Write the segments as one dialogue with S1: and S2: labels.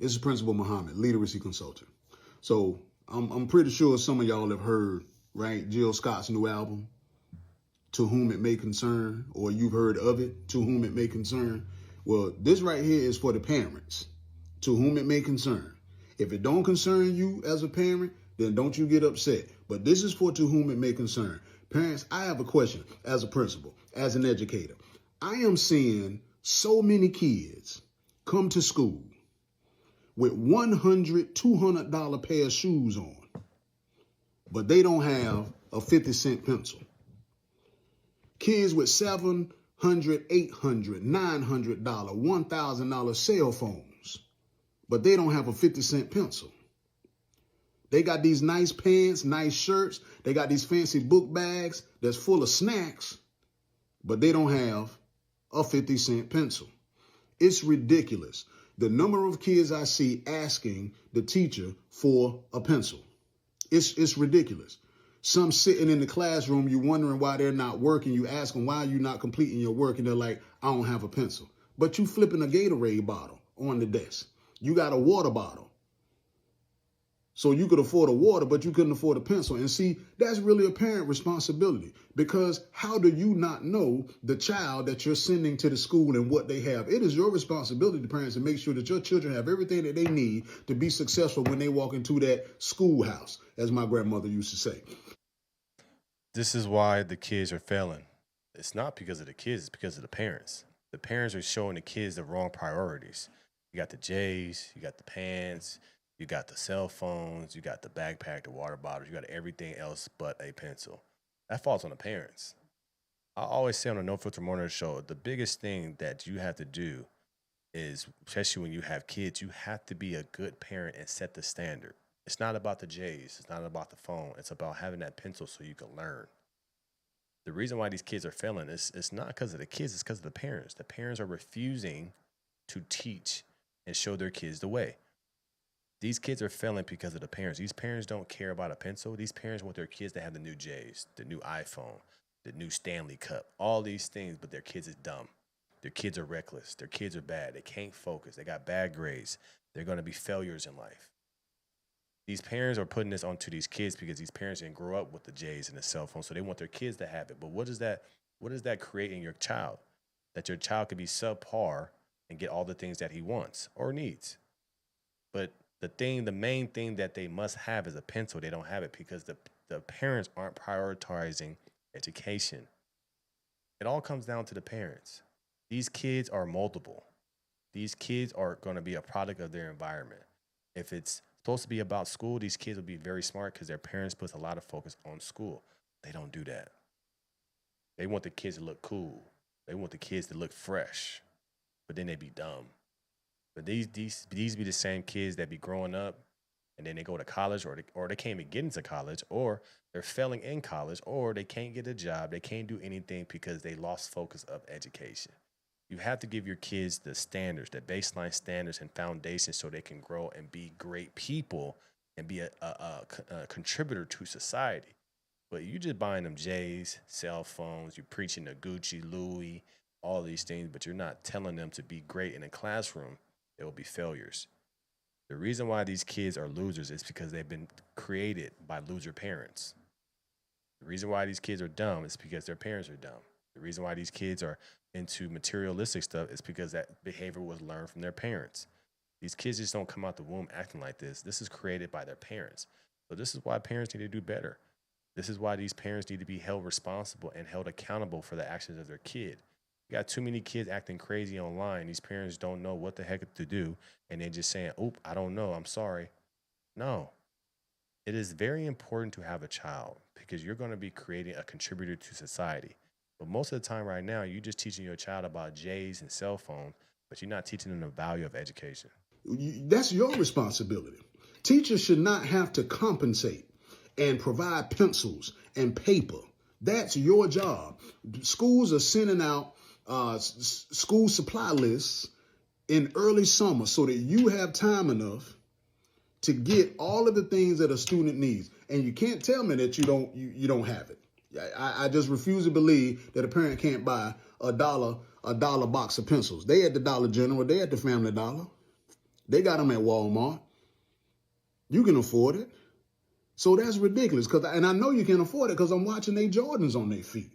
S1: This is Principal Muhammad, literacy consultant. So I'm pretty sure some of y'all have heard, right, Jill Scott's new album, To Whom It May Concern, or you've heard of it, To Whom It May Concern. Well, this right here is for the parents, to whom it may concern. If it don't concern you as a parent, then don't you get upset. But this is for to whom it may concern. Parents, I have a question as a principal, as an educator. I am seeing so many kids come to school with $100, $200 pair of shoes on, but they don't have a 50-cent pencil. Kids with $700, $800, $900, $1,000 cell phones, but they don't have a 50-cent pencil. They got these nice pants, nice shirts. They got these fancy book bags that's full of snacks, but they don't have a 50-cent pencil. It's ridiculous. The number of kids I see asking the teacher for a pencil. It's ridiculous. Some sitting in the classroom, you wondering why they're not working. You ask them, why are you not completing your work? And they're like, I don't have a pencil. But you flipping a Gatorade bottle on the desk. You got a water bottle. So you could afford a water, but you couldn't afford a pencil. And see, that's really a parent responsibility, because how do you not know the child that you're sending to the school and what they have? It is your responsibility, parents, to make sure that your children have everything that they need to be successful when they walk into that schoolhouse, as my grandmother used to say.
S2: This is why the kids are failing. It's not because of the kids, it's because of the parents. The parents are showing the kids the wrong priorities. You got the J's, you got the pants, you got the cell phones, you got the backpack, the water bottles, you got everything else but a pencil. That falls on the parents. I always say on the No Filter Morning Show, the biggest thing that you have to do is, especially when you have kids, you have to be a good parent and set the standard. It's not about the J's, it's not about the phone, it's about having that pencil so you can learn. The reason why these kids are failing is it's not because of the kids, it's because of the parents. The parents are refusing to teach and show their kids the way. These kids are failing because of the parents. These parents don't care about a pencil. These parents want their kids to have the new J's, the new iPhone, the new Stanley Cup, all these things, but their kids is dumb. Their kids are reckless. Their kids are bad. They can't focus. They got bad grades. They're going to be failures in life. These parents are putting this onto these kids because these parents didn't grow up with the J's and the cell phone, so they want their kids to have it. But what does that create in your child? That your child could be subpar and get all the things that he wants or needs. But the main thing that they must have is a pencil. They don't have it because the parents aren't prioritizing education. It all comes down to the parents. These kids are moldable. These kids are going to be a product of their environment. If it's supposed to be about school, these kids will be very smart because their parents put a lot of focus on school. They don't do that. They want the kids to look cool. They want the kids to look fresh, but then they be dumb. But these be the same kids that be growing up and then they go to college or they can't even get into college, or they're failing in college, or they can't get a job. They can't do anything because they lost focus of education. You have to give your kids the standards, the baseline standards and foundations so they can grow and be great people and be a contributor to society. But you just buying them J's, cell phones, you preaching the Gucci, Louis, all these things, but you're not telling them to be great in a classroom. They will be failures. The reason why these kids are losers is because they've been created by loser parents. The reason why these kids are dumb is because their parents are dumb. The reason why these kids are into materialistic stuff is because that behavior was learned from their parents. These kids just don't come out the womb acting like this. This is created by their parents. So this is why parents need to do better. This is why these parents need to be held responsible and held accountable for the actions of their kid. You got too many kids acting crazy online. These parents don't know what the heck to do, and they're just saying, oop, I don't know, I'm sorry. No. It is very important to have a child because you're going to be creating a contributor to society. But most of the time right now, you're just teaching your child about J's and cell phone, but you're not teaching them the value of education.
S1: That's your responsibility. Teachers should not have to compensate and provide pencils and paper. That's your job. Schools are sending out school supply lists in early summer so that you have time enough to get all of the things that a student needs. And you can't tell me that you don't have it. I just refuse to believe that a parent can't buy a dollar box of pencils. They at the Dollar General, they at the Family Dollar. They got them at Walmart. You can afford it. So that's ridiculous. And I know you can afford it because I'm watching they Jordans on their feet.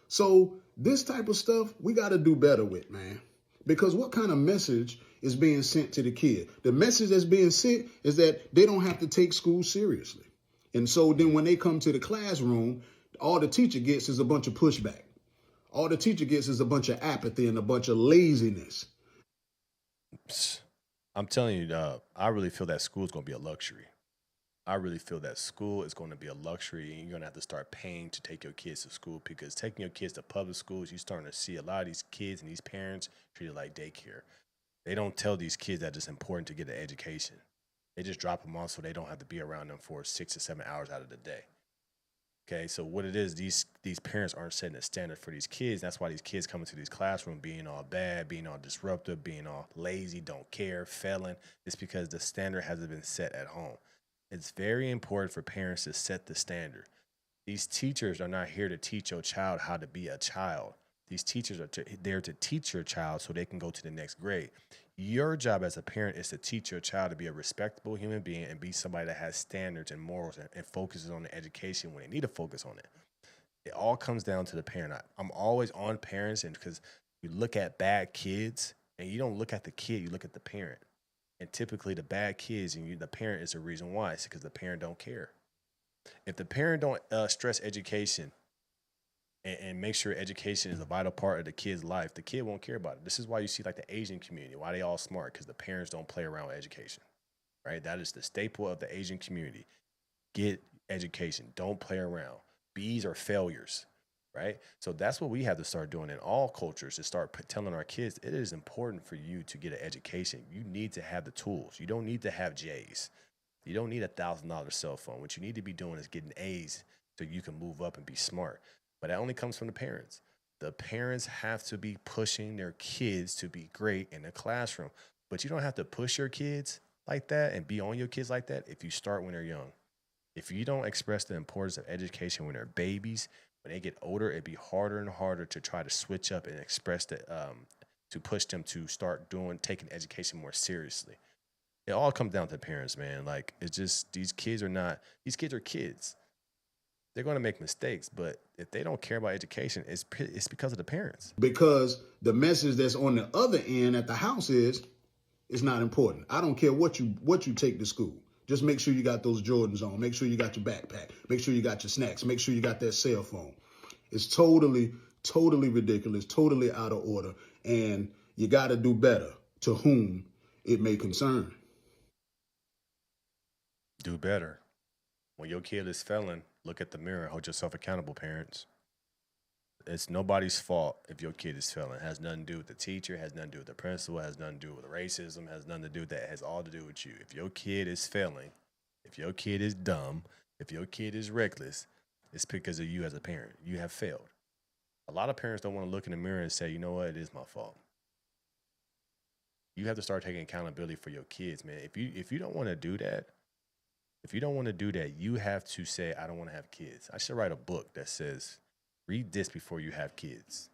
S1: So this type of stuff we got to do better with, man. Because what kind of message is being sent to the kid? The message that's being sent is that they don't have to take school seriously. And so then when they come to the classroom, all the teacher gets is a bunch of pushback. All the teacher gets is a bunch of apathy and a bunch of laziness.
S2: I'm telling you, I really feel that school is going to be a luxury. I really feel that school is going to be a luxury, and you're going to have to start paying to take your kids to school, because taking your kids to public schools, you're starting to see a lot of these kids and these parents treated like daycare. They don't tell these kids that it's important to get an education. They just drop them off so they don't have to be around them for 6 to 7 hours out of the day. Okay, so what it is, these parents aren't setting a standard for these kids. That's why these kids come into these classrooms being all bad, being all disruptive, being all lazy, don't care, failing. It's because the standard hasn't been set at home. It's very important for parents to set the standard. These teachers are not here to teach your child how to be a child. These teachers are there to teach your child so they can go to the next grade. Your job as a parent is to teach your child to be a respectable human being and be somebody that has standards and morals and focuses on the education when they need to focus on it. It all comes down to the parent. I'm always on parents, and because you look at bad kids and you don't look at the kid, you look at the parent. And typically the bad kids and the parent is the reason why. It's because the parent don't care. If the parent don't stress education and make sure education is a vital part of the kid's life, the kid won't care about it. This is why you see like the Asian community, why they all smart, because the parents don't play around with education, right? That is the staple of the Asian community. Get education. Don't play around. B's are failures, right? So that's what we have to start doing in all cultures, to start telling our kids it is important for you to get an education. You need to have the tools. You don't need to have J's. You don't need $1,000 cell phone. What you need to be doing is getting A's so you can move up and be smart. But that only comes from the parents. The parents have to be pushing their kids to be great in the classroom. But you don't have to push your kids like that and be on your kids like that if you start when they're young. If you don't express the importance of education when they're babies, when they get older, it'd be harder and harder to try to switch up and express that, to push them to start taking education more seriously. It all comes down to parents, man. Like, it's just, these kids are kids. They're going to make mistakes, but if they don't care about education, it's because of the parents.
S1: Because the message that's on the other end at the house is, it's not important. I don't care what you take to school. Just make sure you got those Jordans on. Make sure you got your backpack. Make sure you got your snacks. Make sure you got that cell phone. It's totally, totally ridiculous, totally out of order. And you got to do better to whom it may concern.
S2: Do better. When your kid is failing, look at the mirror. Hold yourself accountable, parents. It's nobody's fault if your kid is failing. It has nothing to do with the teacher, has nothing to do with the principal, has nothing to do with racism, has nothing to do with that. It has all to do with you. If your kid is failing, if your kid is dumb, if your kid is reckless, it's because of you as a parent. You have failed. A lot of parents don't want to look in the mirror and say, you know what, it is my fault. You have to start taking accountability for your kids, man. If you don't want to do that, you have to say, I don't want to have kids. I should write a book that says, read this before you have kids.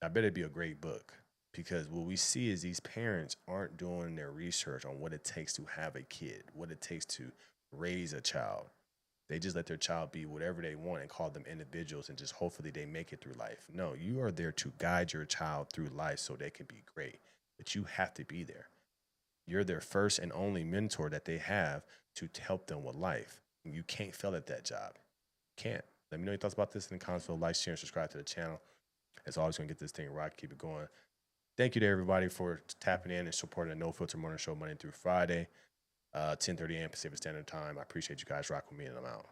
S2: I bet it'd be a great book, because what we see is these parents aren't doing their research on what it takes to have a kid, what it takes to raise a child. They just let their child be whatever they want and call them individuals and just hopefully they make it through life. No, you are there to guide your child through life so they can be great, but you have to be there. You're their first and only mentor that they have to help them with life. You can't fail at that job. Can't. Let me know your thoughts about this in the comments. So like, share, and subscribe to the channel. As always, going to get this thing rock, keep it going. Thank you to everybody for tapping in and supporting the No Filter Morning Show Monday through Friday, 10:30 a.m. Pacific Standard Time. I appreciate you guys rocking with me, and I'm out.